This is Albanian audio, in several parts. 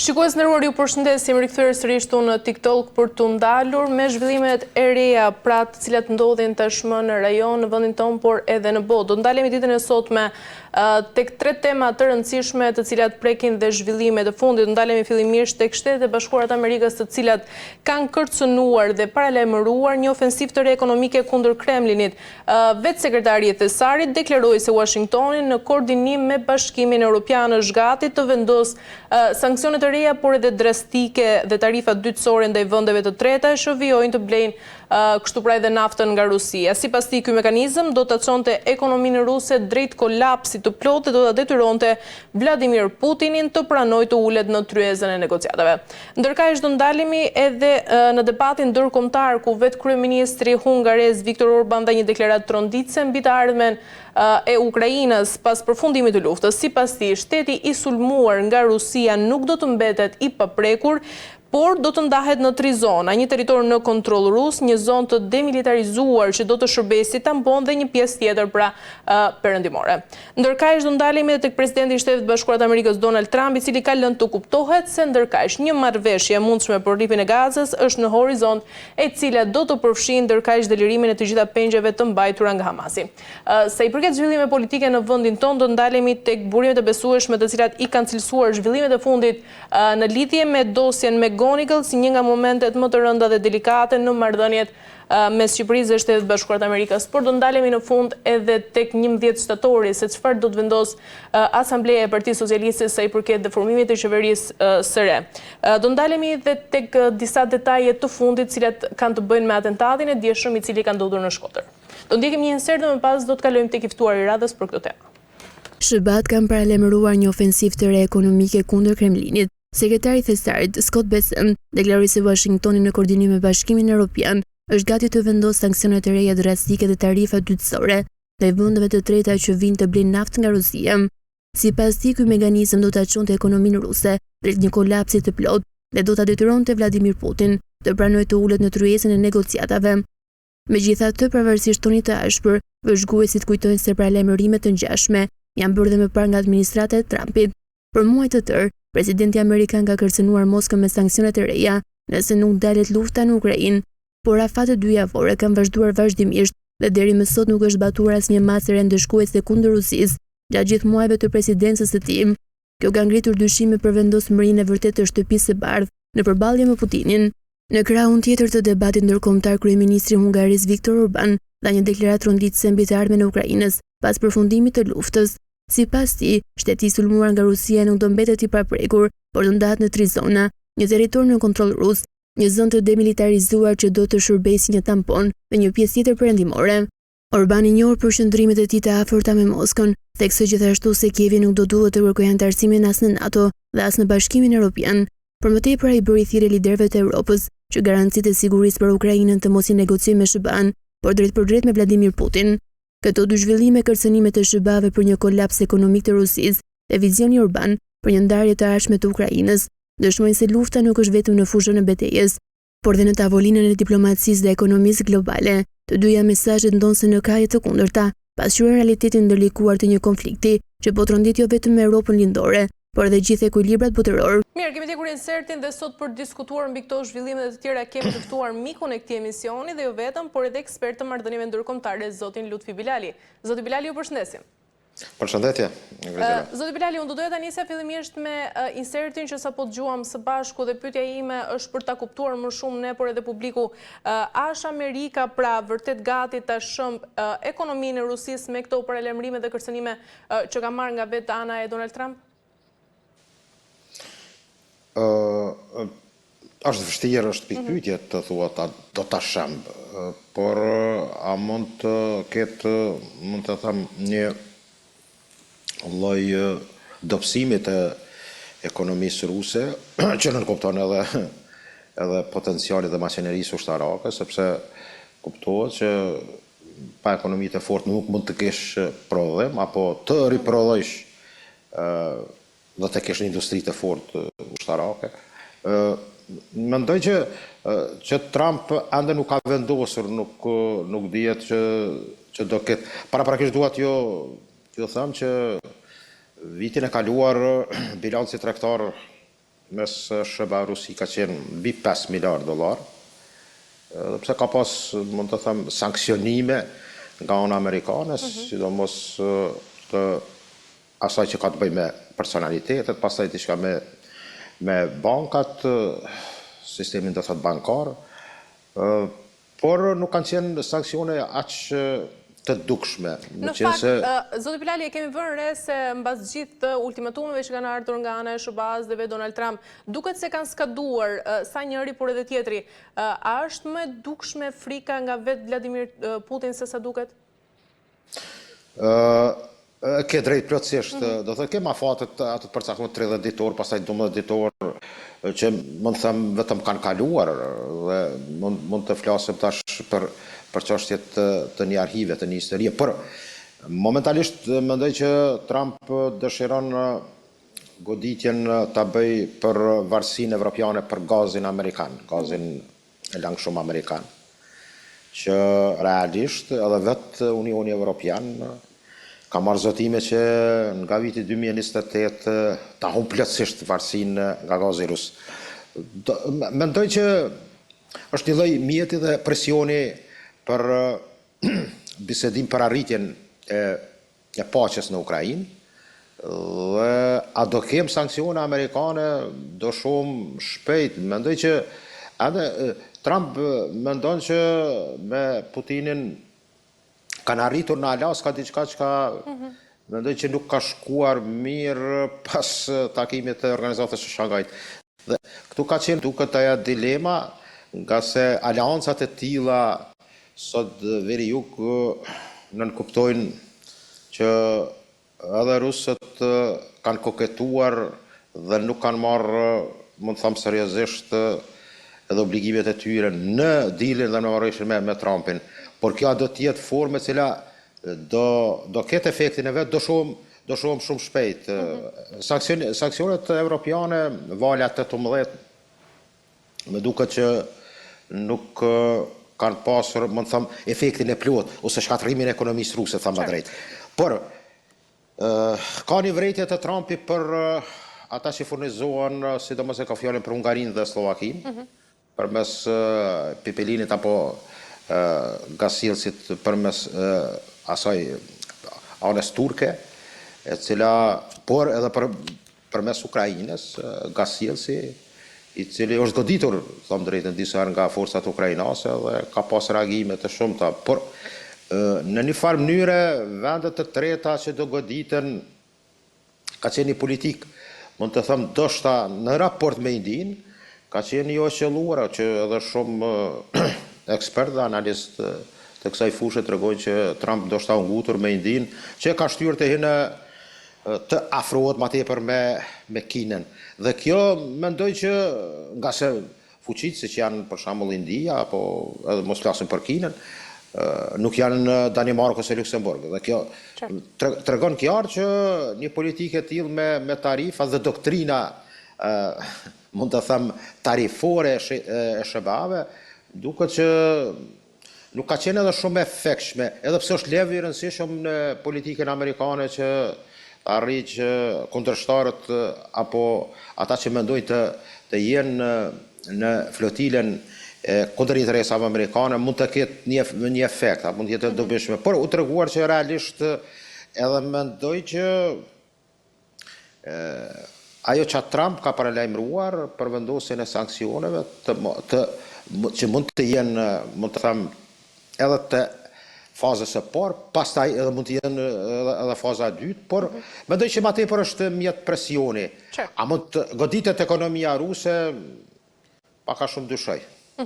Shikues nderuar, ju përshëndesim, rikthyer sërish në TikTok për të ndalur me zhvillimet e reja, pra të cilat ndodhin tashmë në rajon, në vendin tonë, por edhe në botë. Do ndalemi ditën e sotme tek 3 tema të rëndësishme, të cilat prekin dhe zhvillime të fundit. Do ndalemi fillimisht tek Shtetet e Bashkuara të Amerikës, të cilat kanë kërcënuar dhe paralajmëruar një ofensivë të re ekonomike kundër Kremlinit. Vetë sekretari i thesarit deklaroi se Washingtoni në koordinim me Bashkimin Evropian është gati të vendosë sanksione të reja, por edhe drastike dhe tarifa dytësore ndaj vendeve të treta që vijojnë të blejnë kështu pra edhe naftën nga Rusia. Sipas tij, ky mekanizëm do ta çonte ekonominë ruse drejt kolapsit të plotë dhe do ta detyronte Vladimir Putinin të pranojë të ulet në tryezën e negociatave. Ndërkaq do ndalemi edhe në debatin ndërkombëtar ku vetë kryeministri hungarez Viktor Orban dha një deklaratë tronditse mbi të ardhmen e Ukrainës pas përfundimit të luftës. Sipas tij, shteti i sulmuar nga Rusia nuk do të mbetet i paprekur, por do të ndahet në 3 zona, një territor në kontroll rus, një zonë të demilitarizuar që do të shërbejë si tampon dhe një pjesë tjetër pra perëndimore. Ndërkaq do ndalemi edhe tek presidenti i Shtetit Bashkuar të Amerikës Donald Trump, i cili ka lënë të kuptohet se ndërkaq një marrëveshje e mundshme për rripin e Gazës është në horizont, e cila do të përfshijë ndërkaq delirimin e të gjitha pengjeve të mbajtura nga Hamasi. Sa i përket zhvillimeve politike në vendin tonë, do ndalemi tek burimet e besueshme të cilat i kanë cilësuar zhvillimet e fundit në lidhje me dosjen me Gonigal si një nga momentet më të rënda dhe delikate në marrëdhëniet mes Shqipërisë dhe Shtetit Bashkuar të Amerikës. Por do ndalemi në fund edhe tek 11 shtatori se çfarë do të vendos Asambleja e Partisë Socialiste sa i përket deformimit të qeverisë së re. Do ndalemi edhe tek disa detaje të fundit, të cilat kanë të bëjnë me atentatin e dieshëm i cili ka ndodhur në Shkodër. Do ndjekim një insert dhe më pas do të kalojmë tek i ftuari i radhës për këtë temë. SBA kanë paralajmëruar një ofensivë të re ekonomike kundër Kremlinit. Sekretari i thesarit Scott Bessent deklaroi se Washingtoni në koordinim me Bashkimin Evropian është gati të vendosë sanksione të reja drastike dhe tarifa dytësore ndaj vendeve të treta që vijnë të blejnë naftë nga Rusia. Sipas tij, ky mekanizëm do ta çonte ekonominë ruse drejt një kolapsi të plotë dhe do ta detyronte Vladimir Putin të pranojë të ulet në tryezën e negociatave. Megjithatë, pavarësisht tonit të ashpër, vëzhguesit kujtojnë se paralajmërimet të ngjashme janë bërë dhe më parë nga administrata e Trumpit. Për muaj të tërë, presidenti amerikan ka kërcënuar Moskën me sanksionet e reja nëse nuk dalet lufta në Ukrainë, por afatet 2 javore kanë vazhduar vazhdimisht dhe deri më sot nuk është zbatuar asnjë masë e ndëshkuese kundër Rusisë gjatë gjithë muajve të presidencës së tij. Kjo ka ngritur dyshime për vendosmërinë e vërtetë të shtëpisë së bardhë në përballje me Putinin. Në krahun tjetër të debatit ndërkombëtar, kryeministri hungarez Viktor Orban dha një deklaratë ronditëse mbi të ardhmen e Ukrainës pas përfundimit të luftës. Sipas tij, shteti i sulmuar nga Rusia nuk do mbetet i paprekur, por do ndahet në 3 zona, një territor në kontroll rus, një zonë të demilitarizuar që do të shërbejë si një tampon dhe një pjesë tjetër perëndimore. Orban i njohur për qëndrimet e tij të afërta me Moskën, theksoi gjithashtu se Kievi nuk do duhet të kërkojë anëtarësimin as në NATO dhe as në Bashkimin Evropian. Për më tepër, ai bëri thirrje liderëve të Evropës që garancitë e sigurisë për Ukrainën të mos i negociojë me SBA-n, por drejt për drejt me Vladimir Putin. Këto 2 zhvillime, kërcënimet e SBA-ve për një kolaps ekonomik të Rusisë dhe vizioni Orban për një ndarje të ardhshme të Ukrainës, dëshmojnë se lufta nuk është vetëm në fushën e betejës, por dhe në tavolinën e diplomacisë dhe ekonomisë globale. Të dyja mesazhet ndonse në kaje të kundërta, pasqyrojnë realitetin ndërlikuar të një konflikti që po trondit jo vetëm me Europën lindore, por edhe gjithë ekuilibrat botëror. Mirë, kemi tekur insertin dhe sot për diskutuar mbi këto zhvillime dhe të tjera kemi të ftuar mikun e këtij emisioni dhe jo vetëm, por edhe ekspert të marrëdhënieve ndërkombëtare, zotin Lutfi Bilali. Zoti Bilali, ju përshëndesim. Përshëndetje. Zoti Bilali, unë do doja ta nisja fillimisht me insertin që sapo dëgjuam së bashku dhe pyetja ime është për ta kuptuar më shumë ne, por edhe publiku. A është Amerika pra vërtet gati ta shëmb ekonominë e Rusisë me këto paralajmërime dhe kërcënime që ka marrë nga vetë ana e Donald Trump? Është vështirë, është pikpyetje të thua do ta shëmb, por a mund të ketë, mund të them, një lloj dobësimi të ekonomisë ruse që nënkupton edhe potencialit dhe mashinerisë ushtarake, sepse kuptohet që pa ekonomi të fortë nuk mund të kesh prodhim apo të riprodhojsh dhe të kesh një industri të fortë ushtarake. Mendoj që Trump ende nuk ka vendosur, nuk dihet që do ketë. Paraprakisht dua t'ju them që vitin e kaluar bilanci tregtar mes SBA Rusi ka qenë mbi $5 miliard, dhe pse ka pas, mund të them, sankcionime nga ana amerikane, sidomos të asaj që ka të bëjë me personalitetet, pastaj diçka me bankat, sistemin do thot bankar, por nuk kanë qenë sanksione aq të dukshme. Në fakt, zoti Bilali, e kemi vënë re se mbas gjithë ultimatumeve që kanë ardhur nga ana e SBA-s dhe Donald Trump, duket se kanë skaduar sa njëri por edhe tjetri. A është më dukshme frika nga vetë Vladimir Putin se sa duket? Ke drejt plotësisht, do të kem afatet atë të përcaktuar 30 ditor, pastaj 12 ditor që mund të them vetëm kanë kaluar dhe mund të flasim tash për çështjet të një arhive, të një historie, por momentalisht mendoj që Trump dëshiron goditjen ta bëj për varësinë evropiane për gazin amerikan, gazin e langshëm amerikan, që realisht edhe vetë Unioni Evropian ka marrë zotime që nga viti 2028 ta humb plotësisht varësinë nga gazi rus. Mendoj që është një lloj mjeti dhe presioni për bisedim për arritjen e paqes në Ukrainë, dhe a do kem sanksione amerikane do shumë shpejt. Mendoj që edhe Trump mendon që me Putinin kanë arritur në Alaska diçka që mendoj që nuk ka shkuar mirë pas takimit të organizatës së Shangajit. Dhe këtu ka qenë duket ajo dilema, nga se aleancat e tilla sot veri jug nënkuptojnë që edhe rusët kanë koketuar dhe nuk kanë marrë, mund të them seriozisht, edhe obligimet e tyre në dealin dhe në marrëveshjen me Trumpin. Por kjo do të jetë formë e cila do ketë efektin e vet, do shohim shumë shpejt. Sanksionet evropiane vala 18 më duket që nuk kanë pasur, mund të them, efektin e plot ose shkatrimin e ekonomisë ruse, them më drejt. Por ka një vërejtje të Trumpi për ata që furnizohen, sidomos e ka fjalën për Hungarinë dhe Slovakinë, përmes pipelinit apo gasjellësit përmes asaj anës turke, e cila, por edhe përmes Ukrainës, gasjellësi, i cili është goditur, them drejtën, disa nga forcat ukrainase dhe ka pas reagime të shumta, por në një farë mënyre vendet të treta që do goditen ka qenë një politik, mund të them, ndoshta në raport me Indinë, ka qenë jo qelluar, që edhe shumë ekspert dhe analist të kësaj fushë tregojnë që Trump ndoshta u ngutur me Indinë, që ka shtyrë të hinë të afrohet më tepër me Kinën. Dhe kjo mendoj që nga se fuqitë siç janë për shembull India, apo edhe mos flasim për Kinën, nuk janë Danimarka ose Luksemburg. Dhe kjo tregon qartë që një politikë e tillë me tarifa dhe doktrina, mund të them, tarifore e SBA-ve, duket që nuk ka qenë edhe shumë efektshme, edhe pse është levë i rëndësishëm në politikën amerikane që arrit që kundërshtarët apo ata që mendojnë të jenë në flotilën kundër interesave amerikane mund të ketë një efekt, apo mund të jetë dobishme. Por u treguar që realisht edhe mendoj që ajo që Trump ka paralajmëruar për vendosjen e sanksioneve që mund të jenë, mund të them, edhe të fazës së parë, pastaj edhe mund të jenë edhe faza e dytë, por mendoj që më tepër është mjet presioni. A mund të goditet ekonomia ruse, pak a shumë dyshoj. E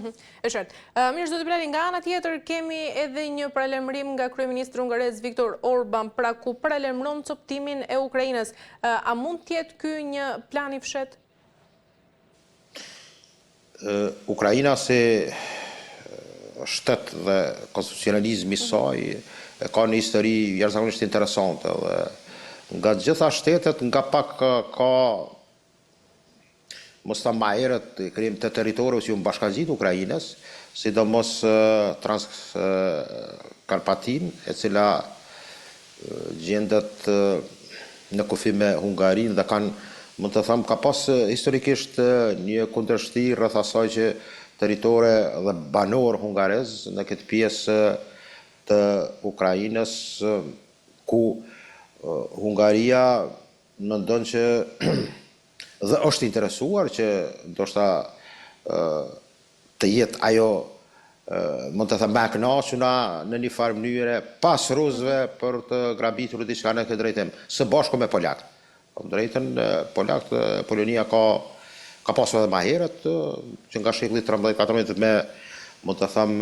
qartë. Mirë, zoti Bilali, nga ana tjetër kemi edhe një paralajmërim nga kryeministri hungarez Viktor Orban, pra ku paralajmëron coptimin e Ukrainës. A mund të jetë ky një plan i fshehtë? Ukraina si shtet dhe konstitucionalizmi i saj ka një histori jashtëzakonisht interesante dhe nga gjitha shtetet nga pak ka mos ta më herët krijim të territorëve që u bashkangjitë Ukrainës, sidomos Transkarpatin, e cila gjendet në kufi me Hungarinë dhe kanë mund të them, ka pas historikisht një kundërshti rreth asaj që territore dhe banor hungarez në këtë pjesë të Ukrainës, ku Hungaria mendon që dhe është interesuar që ndoshta të jetë ajo mund të them e kënaqura në një farë mënyre pas rusëve për të grabitur diçka në këtë drejtim, së bashku me polakët. Në drejtën polakët, Polonia ka pasur edhe më herët që nga shekulli 13-14 me mund të them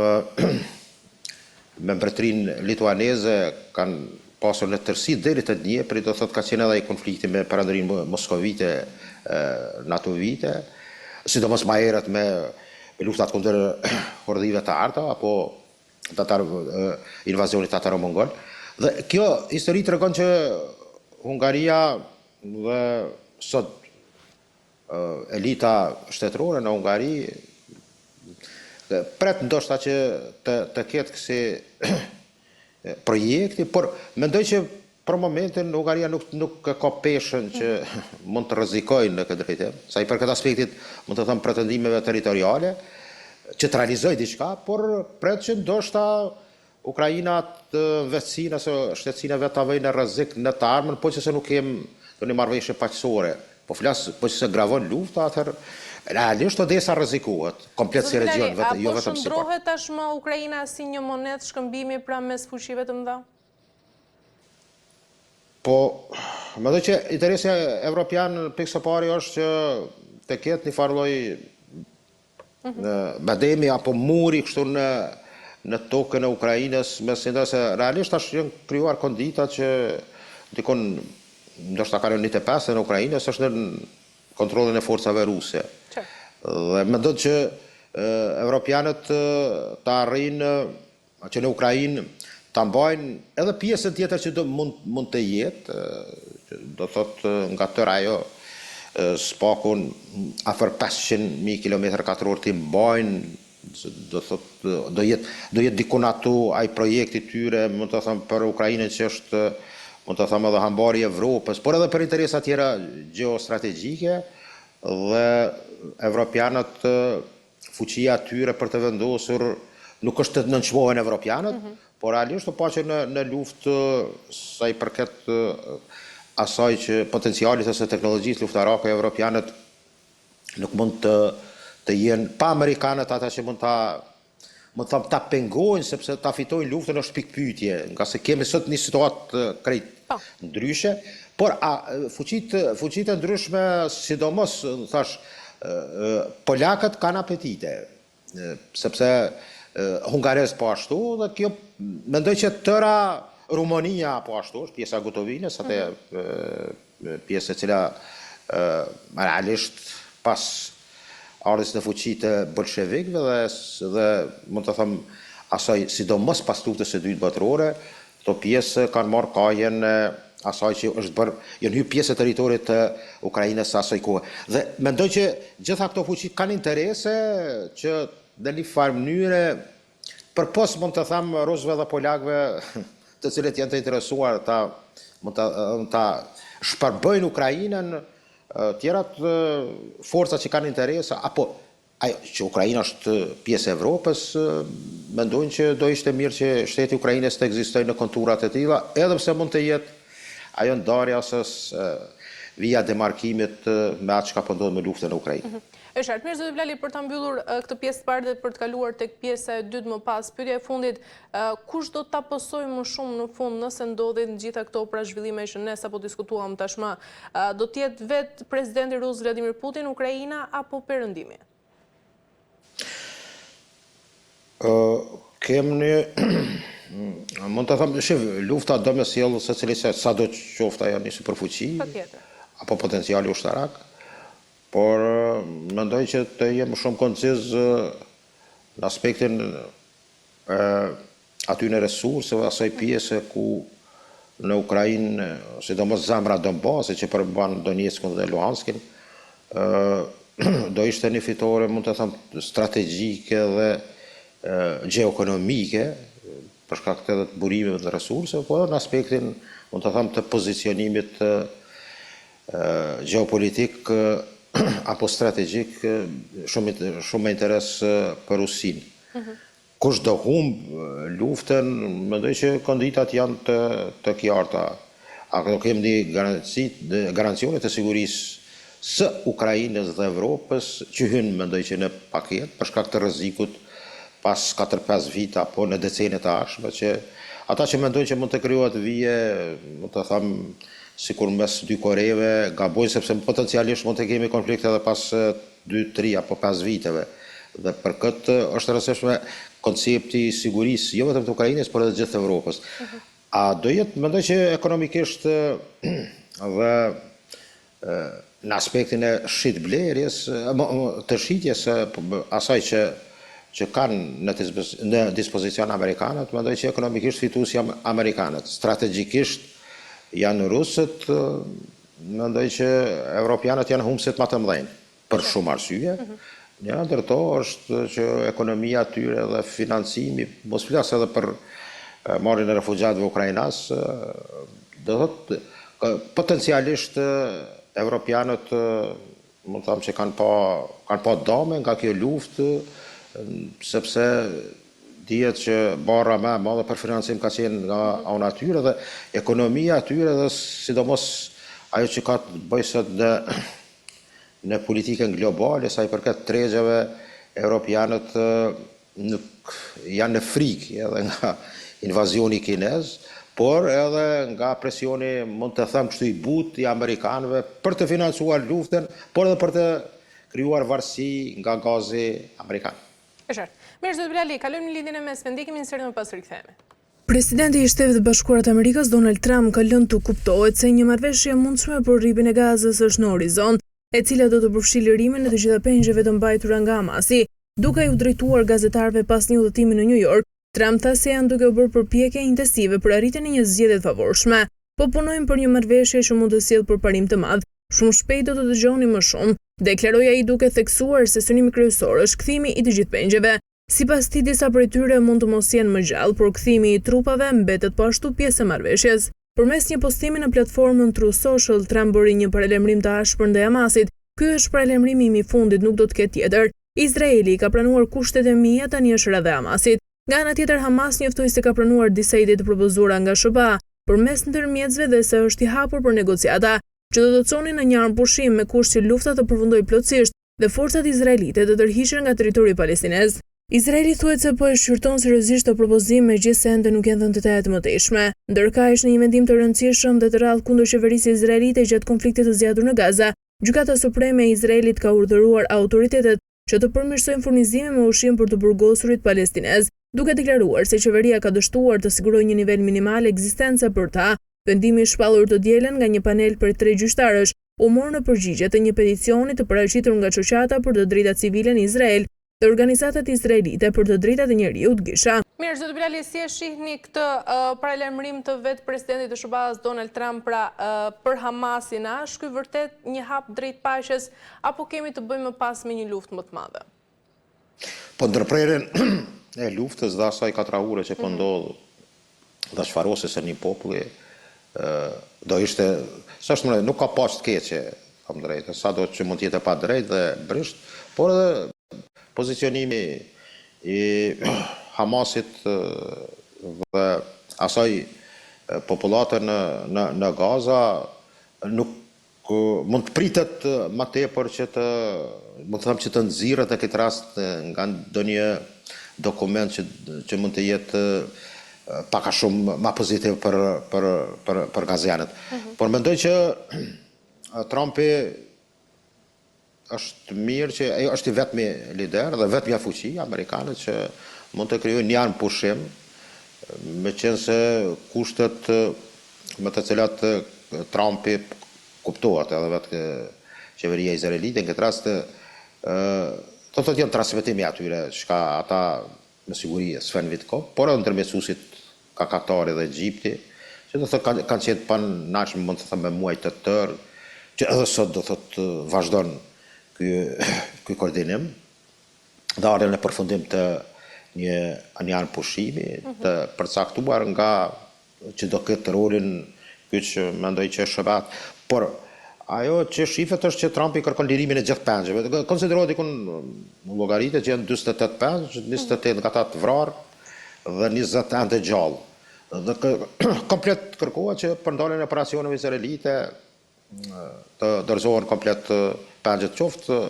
me mbretërinë lituaneze kanë pasur në tërësi deri te Dnjepri, do thotë ka qenë edhe ai konflikti me perandorinë moskovite, natovite, sidomos më herët me luftat kundër hordhive të arta apo invazionit tataro-mongol. Dhe kjo histori tregon që Hungaria dhe sot elita shtetërore në Hungari pret ndoshta që të ketë kësi projekti, por mendoj që për momentin Hungaria nuk ka peshën që mund të rrezikojë në këtë drejtim, sa i përket aspektit, mund të them, pretendimeve territoriale, që të realizojë diçka, por pret që ndoshta Ukraina të vetësinë ose shtetësinë vetë ta vëjë në rrezik në të ardhmen, po që se nuk kem një marrëveshje paqësore. Po flas, po që se gravon lufta, atëherë realisht Odesa rrezikohet, komplet si region, jo vetëm si. Apo shndrohet tashmë Ukraina si një monedë shkëmbimi pra mes fuqive të mëdha? Po, mendoj që interesi evropian pikë së pari është që të ketë një farë lloj bademi apo muri kështu në tokën e Ukrainës, se realisht tash janë krijuar kondita që dikon ndoshta ka rënë 95 në Ukrainës është në kontrollin e forcave ruse. Dhe mendoj që evropianët të arrijnë që në Ukrainë ta mbajnë edhe pjesën tjetër që mund të jetë, do thotë nga tërë ajo spakun afër 500.000 km2 të mbajnë, do thotë do jetë dikun atu ai projekti tyre, mund të them, për Ukrainën që është mund të them edhe hambari i Evropës, por edhe për interesa tjera gjeostrategjike dhe evropianët fuqia tyre për të vendosur nuk është të nënçmohen evropianët, por realisht po që në luftë sa i përket asaj që potencialit ose teknologjisë luftarake evropianët nuk mund të jenë pa amerikanët ata që mund ta pengojnë sepse ta fitojnë luftën është pikpyetje, nga se kemi sot një situatë krejt ndryshe, por fuqitë e ndryshme, sidomos thash, polakët kanë apetite, sepse hungarez po ashtu, dhe kjo mendoj që tëra Rumonia po ashtu, është pjesa Gotovinës, atë pjesë e cila realisht pas ardhjes në fuqi të bolshevikëve dhe mund të them asaj sidomos pas luftës së dytë botërore, këto pjesë kanë marrë kajen asaj që është bërë, janë hyrë pjesë e territorit të Ukrainës asaj kohe. Dhe mendoj që gjitha këto fuqi kanë interese që në një farë mënyre përpos mund të them rusëve dhe polakëve të cilët janë të interesuar ta shpërbëjnë Ukrainën, tjerat forcat që kanë interese, apo ajo që Ukraina është pjesë e Evropës, mendojnë që do ishte mirë që shteti i Ukrainës të ekzistojë në konturat e tilla, edhe pse mund të jetë ajo ndarja ose vija demarkimit me atë çka po ndodh me luftën në Ukrainë. Është qartë. Mirë, zoti Vlali, për ta mbyllur këtë pjesë të parë dhe për të kaluar tek pjesa e dytë më pas, pyetja e fundit, kush do ta pasojë më shumë në fund nëse ndodhin gjitha këto pra zhvillime që ne sapo diskutuam tashmë, do të jetë vetë presidenti rus Vladimir Putin, Ukraina apo Perëndimi? Mund të them, lufta do me sjellë secili sa do qoftë ajo një superfuqi apo potenciali ushtarak. Por mendoj që të jem shumë konciz në aspektin aty në resurseve, asaj pjese ku në Ukrainë, sidomos zemra Donbasi që përmban Donetskun dhe Luhanskin, do ishte një fitore, mund të them, strategjike dhe gjeoekonomike, për shkak të burimeve dhe resurseve, po në aspektin, mund të them, të pozicionimit geopolitik apo strategjik shumë me interes për Rusinë. Kush do humb luftën, mendoj që konditat janë të qarta. A do kemi garancione të sigurisë së Ukrainës dhe Evropës që hynë, mendoj që në paket, për shkak të rrezikut pas 4-5 vite apo në decenit të ardhshme, që ata që mendojnë që mund të krijohet vije, mund të them, sikur mes dy Koreve, gabojnë sepse potencialisht mund të kemi konflikte edhe pas 2-3 apo 5 viteve. Dhe për këtë është rëndësishme koncepti i sigurisë, jo vetëm të Ukrainës, por edhe gjithë Evropës. A do jetë, mendoj që ekonomikisht dhe në aspektin e shitblerjes, të shitjes asaj që kanë në dispozicion Amerikanët, mendoj që ekonomikisht fitues janë Amerikanët. Strategjikisht janë Rusët, mendoj që Evropianët janë humbësit më të mëdhenj, për shumë arsye. Njëra ndër to është që ekonomia tyre dhe financimi, mos flas edhe për marrjen e refugjatëve ukrainas, do thotë potencialisht Evropianët mund të them që kanë pa dame nga kjo luftë, sepse dihet që barra më e madhe për financim ka qenë nga ana atyre dhe ekonomia atyre dhe sidomos ajo që ka të bëjë sot në politikën globale, sa i përket tregjeve, Evropianët nuk janë në frikë edhe nga invazioni kinez, por edhe nga presioni, mund të them kështu i butë i Amerikanëve për të financuar luftën, por edhe për të krijuar varësi nga gazi amerikan. E qartë. Mirë, zot Bilali, kalojmë në lidhjen e mesme, ndikim insertin më pas rikthehemi. Presidenti i Shtetit të Bashkuar të Amerikës Donald Trump ka lënë të kuptohet se një marrëveshje e mundshme për rripin e Gazës është në horizont, e cila do të përfshijë lirimin e të gjitha pengjeve të mbajtura nga Hamasi. Duke u drejtuar gazetarëve pas një udhëtimi në New York, Trump tha se janë duke u bërë përpjekje intensive për arritjen e një zgjedhje të favorshme. Po punojmë për një marrëveshje që mund të sjellë përparim të madh. Shumë shpejt do të dëgjoni më shumë, deklaroi ai duke theksuar se synimi kryesor është kthimi i të gjithë pengjeve. Sipas tij, disa prej tyre mund të mos jenë më gjallë, por kthimi i trupave mbetet po ashtu pjesë e marrëveshjes. Përmes një postimi në platformën Truth Social, Trump bëri një paralajmërim të ashpër ndaj Hamasit. Ky është paralajmërimi i fundit, nuk do të ketë tjetër. Izraeli ka pranuar kushtet e mia, tani është rreth Hamasit. Nga ana tjetër, Hamas njoftoi se ka pranuar disa ide të propozuara nga SBA përmes ndërmjetësve dhe se është i hapur për negociata, që do të çonin në një armë pushim me kusht që lufta të përfundojë plotësisht dhe forcat izraelite të tërhiqen nga territori palestinez. Izraeli thuhet se po e shqyrton seriozisht të propozim, megjithëse ende nuk janë dhënë detajet të mëtejshme. Ndërkaq, në një mendim të rëndësishëm dhe të rrallë kundër qeverisë izraelite gjatë konfliktit të zgjatur në Gaza, Gjykata Supreme e Izraelit ka urdhëruar autoritetet që të përmirësojnë furnizimin me ushqim për të burgosurit palestinez, duke deklaruar se qeveria ka dështuar të sigurojë një nivel minimal ekzistence për ta. Vendimi i shpallur të dielën nga një panel për 3 gjyqtarësh u mor në përgjigje të një peticioni të paraqitur nga Shoqata për të drejtat civile në Izrael dhe organizatat izraelite për të drejtat e njeriut Gisha. Mirë, zot Bilali, si e shihni këtë paralajmërim të vetë presidentit të SBA-s Donald Trump për Hamasin? A është ky vërtet një hap drejt paqes apo kemi të bëjmë më pas me një luftë më të madhe? Po ndërprerjen e luftës dhe asaj katrahore që po ndodh dhe çfarosës së një populli do ishte, nuk ka pas të keqe, kam drejtë, sa do që mund të jetë pa drejtë dhe brisht, por edhe pozicionimi i Hamasit dhe asaj populate në Gaza nuk mund të pritet më tepër që të nxirret në këtë rast nga ndonjë dokument që mund të jetë pak a shumë më pozitiv për gazianët. Por mendoj që Trumpi është mirë që ai është i vetmi lider dhe vetmja fuqi amerikanët që mund të krijojnë një armë pushim, meqense kushtet me të cilat Trumpi kuptohet edhe vetë qeveria izraelite në këtë rast do të jenë transmetimi atyre çka ata me siguri s'kan vit kohë, por edhe ndërmjetësuesit ka Katari dhe Egjipti, që do të kanë qenë panachmë, mund të them me muaj të tërë, që edhe sot do thotë vazhdon ky koordinim dhe ardhen në përfundim të një armë pushimi të përcaktuar nga që do ketë rolin ky që mendoj që është SBA. Por Ajo që shifet është që Trumpi kërkon lirimin e gjithë pengjeve. Konsiderohet dikun në llogaritë që janë 48 pengj, 28 nga ata të vrarë dhe 20 ende gjallë. Dhe komplet kërkohet që për ndaljen e operacioneve izraelite të dorëzohen komplet pengjet qoftë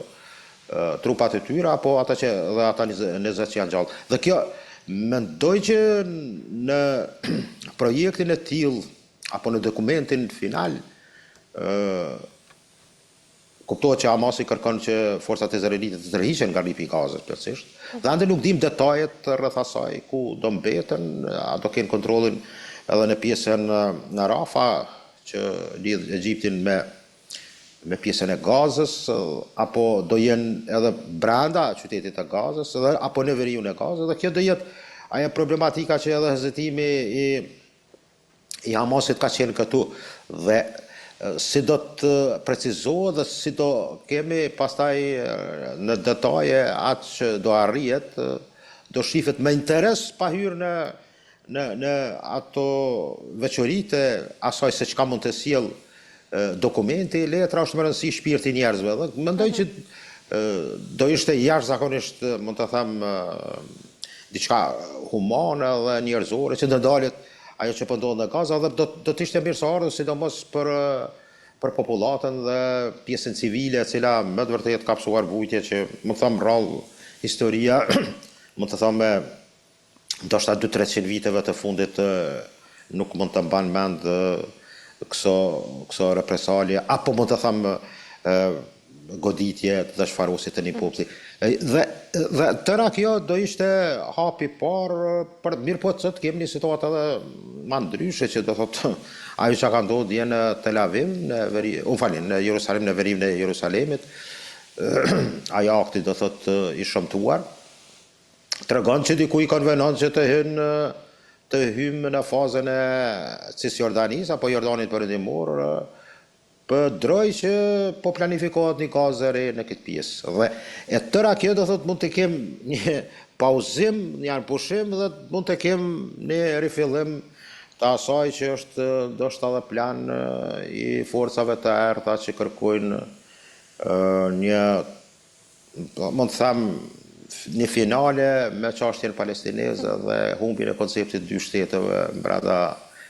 trupat e tyre apo ata 20 që janë gjallë. Dhe kjo mendoj që në projektin e tillë apo në dokumentin final kuptohet që Hamasi kërkon që forcat izraelite të tërhiqen nga rripi i Gazës plotësisht. Dhe ande nuk dim detajet rreth asaj ku do mbeten, a do kenë kontrollin edhe në pjesën në Rafa që lidh Egjiptin me pjesën e Gazës, apo do jenë edhe brenda qytetit të Gazës, apo në veriun e Gazës. Dhe kjo do jetë ajo problematika që edhe hezitimi i Hamasit ka qenë këtu. Dhe si do të precizohet dhe si do kemi pastaj në detaje atë që do arrijet, do shifet me interes pa hyrë në ato veçoritë asaj se çka mund të sjell dokumenti, letra është më rëndësi shpirti njerëzve. Dhe mendoj që do ishte jashtëzakonisht, mund të them, diçka humane dhe njerëzore që ndalet ajo që po ndodh në Gaza dhe do të ishte mirëseardhës sidomos për popullatën dhe pjesën civile e cila më të vërtetë ka psuar vujtje që më them rrallë historia, më të them me ndoshta 200-300 viteve të fundit nuk mund të mban mend këso represalje apo mund të them goditje të dashfarosit të një populli. Dhe tëra kjo do ishte hapi parë për mirë po të kemi një situatë edhe ma ndryshe që do thotë ajo që ka ndodhur në Tel Aviv, në Jerusalim, në verimin e Jerusalemit, ajo akti do thotë i shëmtuar, tregon që diku i konvenon që të hymë në fazën e Cisjordanisë apo Jordanit Perëndimor, për droj që po planifikohet një Gazë e re në këtë pjesë. Dhe e tëra kjo do thotë mund të kem një pauzim, një pushim dhe mund të kem një rifillim të asaj që është ndoshta edhe plan i forcave të errta që kërkojnë një, mund të them, një finale me çështjen palestineze dhe humbjen e konceptit dy shteteve brenda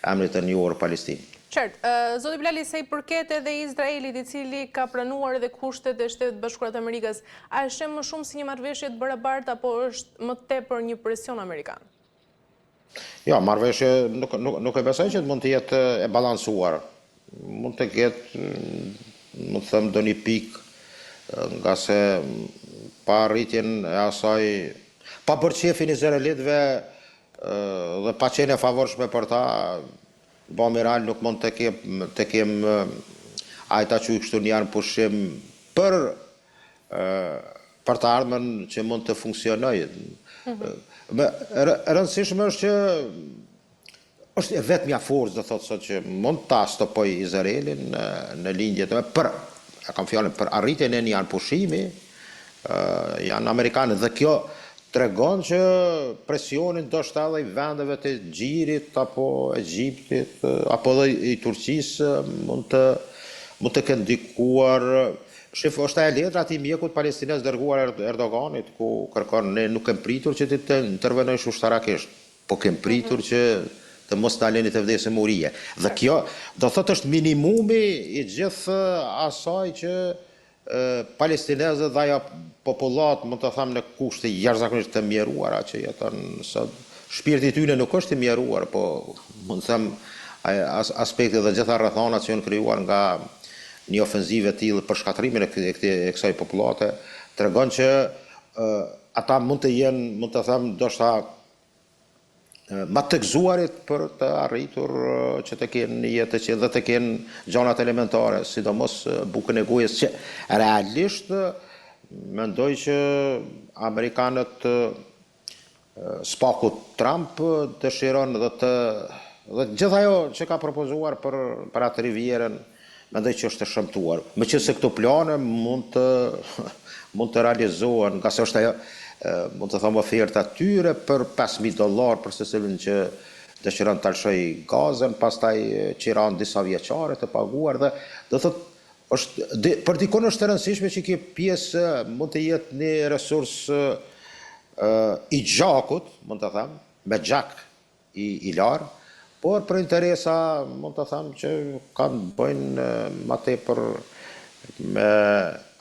emrit të njohur Palestinë. Qartë, zoti Bilali, se i përket edhe Izraelit i cili ka pranuar edhe kushtet e Shtetit Bashkuar të Amerikës, a e shem më shumë si një marrëveshje të barabartë apo është më tepër një presion amerikan? Ja, marrëveshje nuk e besoj që mund të jetë e balancuar. Mund të ketë, mund të them, do një pikë nga se pa arritjen e asaj, pa përqefin izraelitëve dhe pa qenë e favorshme për ta, Bamiral nuk mund të kem ajta që i kështu një pushim për të ardhmen që mund të funksionojë. Rëndësishme është që është vetmja forcë do thotë sot që mund ta stopoj Izraelin në lindjet për arritjen e një pushimi janë amerikanë dhe kjo tregon që presionin ndoshta edhe i vendeve të Xhirit apo Egjiptit apo edhe i Turqisë mund të kenë ndikuar. Shef, është ajo letra e mjekut palestinez dërguar Erdoganit ku kërkon ne nuk kem pritur që të intervenojnë ushtarakisht, po kem pritur që të mos daleni të vdesë murie. Dhe kjo do thotë është minimumi i gjithë asaj që palestinezët dhe ajo popullat mund të them në kushte jashtëzakonisht të mjeruara që jeton sot. Shpirti i tyre nuk është i mjeruar, po mund të them aspektet dhe gjitha rrethonat që janë krijuar nga një ofenzive të tillë për shkatrimin e kësaj popullate tregon që ata mund të jenë, mund të them, ndoshta ma të gëzuarit për të arritur që të kenë jetë që dhe të kenë gjanat elementare, sidomos bukën e gojës që realisht mendoj që Amerikanët spaku Trump dëshiron dhe gjithë ajo që ka propozuar për atë rivjerën mendoj që është shëmtuar. Meqense këto plane mund të realizohen, nga se është ajo mund të them oferta tyre për $5.000 për secilin që dëshiron të lëshoj Gazën, pastaj qiran disa vjeçare të paguar dhe do thotë Për dikon është të rëndësishme që kjo pjesë mund të jetë një resurs i gjakut, mund të thamë, me gjak i larë, por për interesa, mund të thamë, që kanë bëjnë ma tepër me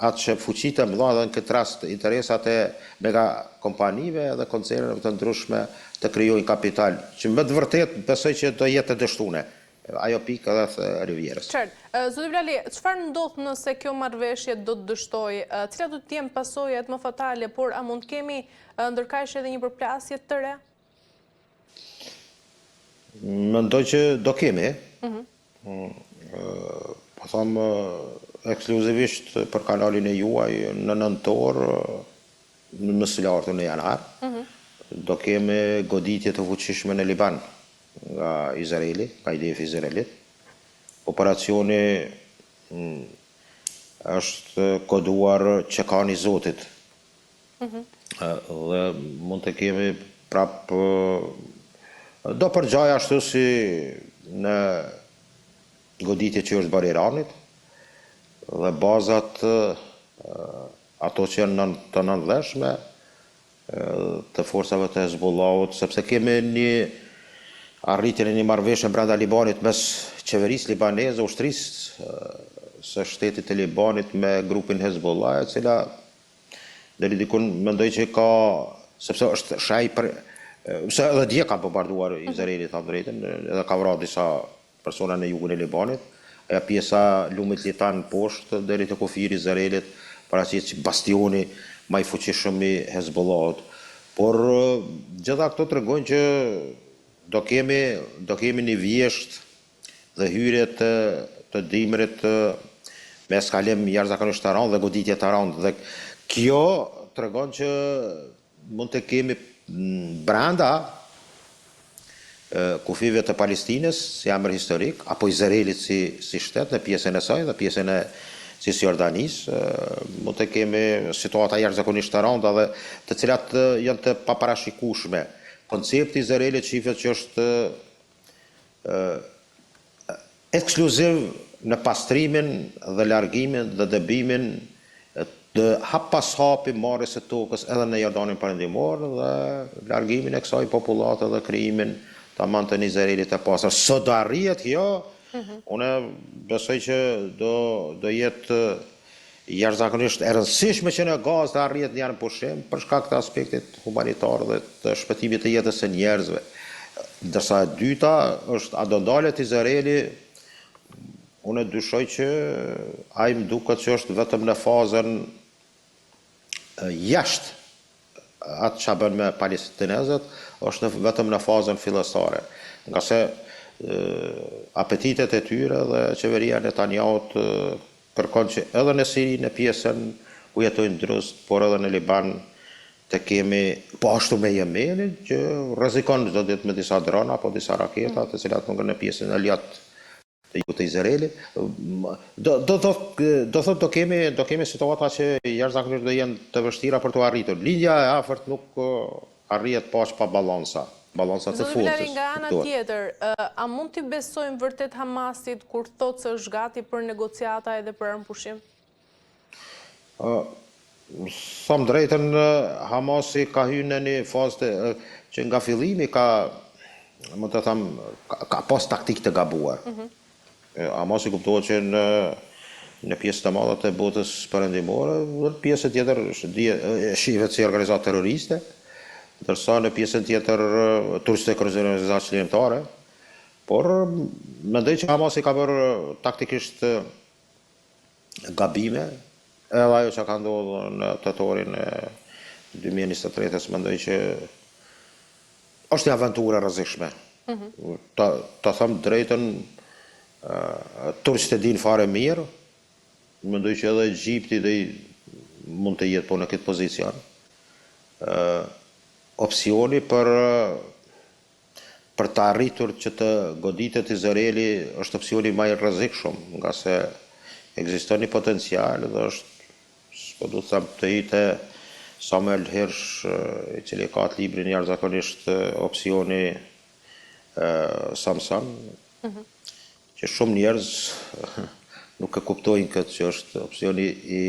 atë që fuqitë mëdha dhe në këtë rast interesat e mega kompanive dhe koncerneve të ndryshme të krijojnë kapital, që me të vërtet besoj që do jetë të dështune. Ajo pikë edhe Rivierës. Zoti Vlali, çfarë ndodh nëse kjo marrëveshje do të dështojë? Cilat do të jenë pasojat më fatale, por a mund kemi ndërkaq edhe një përplasje të re? Mendoj që do kemi. Po them ekskluzivisht për kanalin e juaj në nëntor, në së lartë në janar, do kemi goditje të fuqishme në Liban nga Izraeli, nga IDF Izraelit. Operacioni është koduar Qekani i Zotit. Dhe mund të kemi prap do përgjaj ashtu si në goditje që është bërë Iranit dhe bazat ato që janë të nëndleshme të forsave të Hezbollahut, sepse kemi një arritjen e një marrëveshje brenda Libanit mes qeverisë libaneze, ushtrisë së shtetit të Libanit me grupin Hezbollah, e cila deri dikun mendoj që ka, sepse është shaj për se edhe dje ka bombarduar Izraeli, tham drejtën, edhe ka vrarë disa persona në jugun e Libanit, ajo pjesa lumit litan poshtë deri te kufiri i Izraelit, paraqitet që bastioni më i fuqishëm i Hezbollahut. Por gjitha këto tregojnë që do kemi një vjesht dhe hyrje të dimrit me eskalim jashtëzakonisht të rëndë dhe goditje të rëndë. Dhe kjo tregon që mund të kemi brenda kufive të Palestinës si emër historik, apo Izraelit si shtet në pjesën e saj dhe pjesën e Cisjordanisë, mund të kemi situata jashtëzakonisht të rënda dhe të cilat janë të paparashikueshme. Koncepti i Izraelit shifet që është ekskluziv në pastrimin dhe largimin dhe dëbimin të hap pas hapi marrjes së tokës edhe në Jordanin Perëndimor dhe largimin e kësaj popullate dhe krijimin tamam të Izraelit të pastër. Sot do arrihet kjo, unë besoj që do jetë jashtëzakonisht e rëndësishme që në Gazë të arrihet një pushim për shkak të aspektit humanitar dhe të shpëtimit të jetës së njerëzve. Ndërsa e dyta është a do ndalet Izraeli, unë dyshoj që ai më duket që është vetëm në fazën jashtë atë që bën me palestinezët, është vetëm në fazën fillestare. Nga se apetitet e tyre dhe qeveria Netanyahut kërkon që edhe në Siri në pjesën ku jetojnë drust, por edhe në Liban të kemi po ashtu me Jemenin, që rrezikon çdo ditë me disa drona apo disa raketa, të cilat në pjesën e lart të jugut të Izraelit. Do thotë do kemi situata që jashtëzakonisht do jenë të vështira për të arritur. Linja e afërt nuk arrihet pas pa balanca të forcës. Nga ana tjetër, a mund t'i besojmë vërtet Hamasit kur thotë se është gati për negociata edhe për armëpushim? Tham drejtën, Hamasi ka hyrë në një fazë që nga fillimi ka, mund të them, ka pas taktik të gabuar. Hamasi kuptohet që në pjesë të madhe të botës perëndimore, në pjesë tjetër shihet si organizatë terroriste, ndërsa në pjesën tjetër turiste organizatë çlirimtare, por mendoj që Hamasi ka bërë taktikisht gabime, edhe ajo që ka ndodhur në tetorin e 2023-s, mendoj që është një aventurë e rrezikshme. Ta them drejtën, turqët e dinë fare mirë, mendoj që edhe Egjipti mund të jetë po në këtë pozicion. Opsioni për të arritur që të goditet Izraeli është opsioni më i rrezikshëm, nga se ekziston një potencial dhe është, po du të them, të hitë Samuel Hirsch, i cili ka atë librin jashtëzakonisht opsioni Samson, që shumë njerëz nuk e kuptojnë këtë që është opsioni i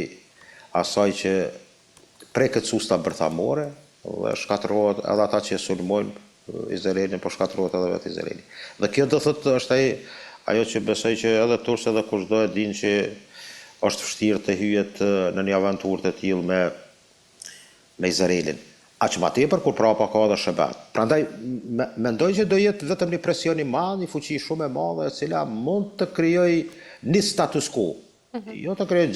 asaj që preket susta bërthamore dhe shkatërrohet edhe ata që sulmojnë Izraelin, po shkatërrohet edhe vetë Izraeli. Dhe kjo do thotë është ajo që besoj që edhe Turqia dhe kushdo e din që është vështirë të hyjet në një aventurë të tillë me Izraelin. Aq më tepër kur prapa ka edhe shëbat. Prandaj mendoj që do jetë vetëm një presion i madh, një fuqi shumë e madhe e cila mund të krijojë një status quo. Jo të krijojë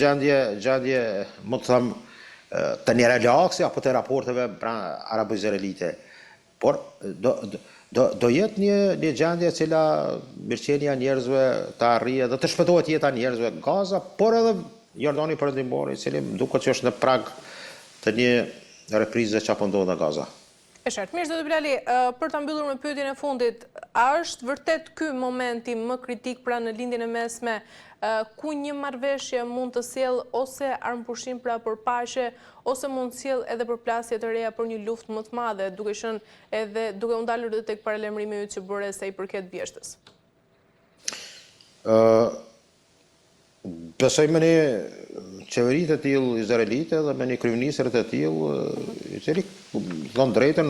gjendje, mund të them, të një relaksi apo të raporteve arabo-izraelite. Por do jetë një gjendje e cila mirëqenia njerëzve të arrijë dhe të shpëtohet jeta njerëzve në Gaza, por edhe Jordani Perëndimor, i cili më duket që është në prag të një reprize që apo ndodh në Gaza. E qartë. Mirë, zoti Bilali, për ta mbyllur me pyetjen e fundit, a është vërtet ky momenti më kritik pra në lindjen e mesme ku një marrëveshje mund të sjellë ose armpushim pra për paqe, ose mund të sjellë edhe përplasje të reja për një luftë më të madhe, duke qenë edhe duke u ndalur edhe tek paralemrimi yt që bëre sa i përket vjeshtës? Besoj me një qeveritë të tillë izraelite dhe me një kryeministër të tillë, i cili thon drejtën,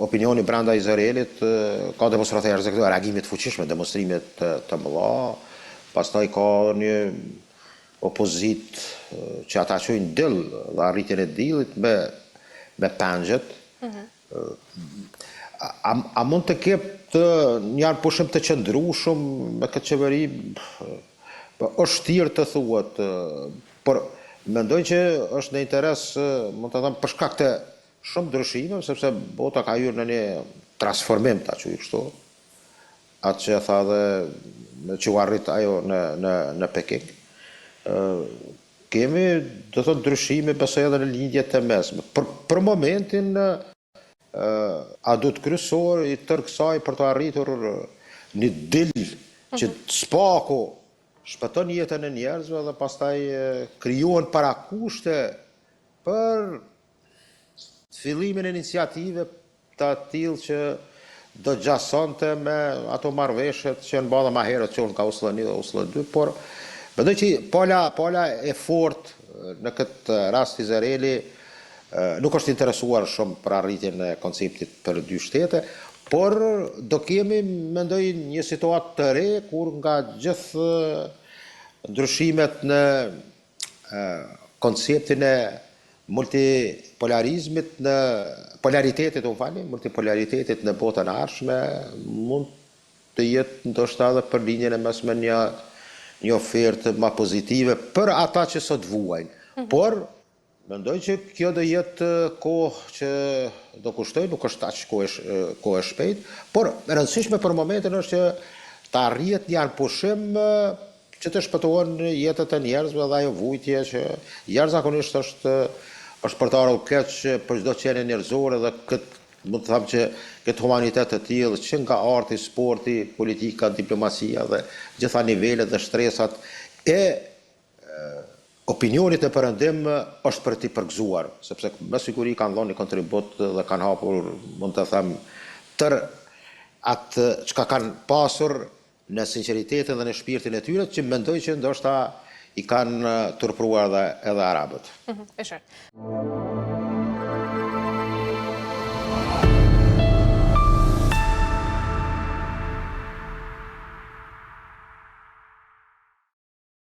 opinioni brenda Izraelit ka demonstratorë këto reagime të fuqishme, demonstrime të mëdha, pastaj ka një opozit që ata quajnë dill dhe arritjen e dillit me pengjet. A mund të ketë një arpushim të qëndrueshëm me këtë qeveri? Është thirr të thuhet, por mendoj që është në interes, mund të them, për shkak të shumë ndryshime, sepse bota ka hyrë në një transformim, ta quaj kështu. Atë që tha dhe që u arrit ajo në Peking. Kemi, do thotë, ndryshime besoj edhe në lindjet e mesme. Për momentin, adut kryesor i tërë kësaj për të arritur një dill që spaku shpëton jetën e njerëzve dhe pastaj krijohen parakushte për fillimin e iniciative të tillë që do gjasonte me ato marrëveshjet që në bada ma herët që ka Oslo 1 dhe Oslo 2, por mendoj që pola e fortë në këtë rast Izraeli nuk është interesuar shumë për arritjen e konceptit për 2 shtete, por do kemi, mendoj, një situatë të re kur nga gjithë ndryshimet në konceptin e multipolarizmit, në polaritetit, multipolaritetit në botën e ardhshme, mund të jetë ndoshta edhe për linjën e mesme një ofertë më pozitive për ata që sot vuajnë. Por mendoj që kjo do jetë kohë që do kushtoj, nuk është aq kohë e shpejt, por e rëndësishme për momentin është që të arrihet një arpushim që të shpëtohen jetët e njerëzve dhe ajo vujtje që jashtëzakonisht është për të ardhur keq për çdo qenie njerëzore dhe mund të them që këtë humanitet të tillë që nga arti, sporti, politika, diplomacia dhe gjitha nivelet dhe shtresat e opinionit e Perëndim është për t'i përgëzuar, sepse me siguri kanë dhënë një kontribut dhe kanë hapur, mund të them, tërë atë çka kanë pasur në sinqeritetin dhe në shpirtin e tyre, që mendoj që ndoshta i kanë turpruar edhe arabët. E qartë.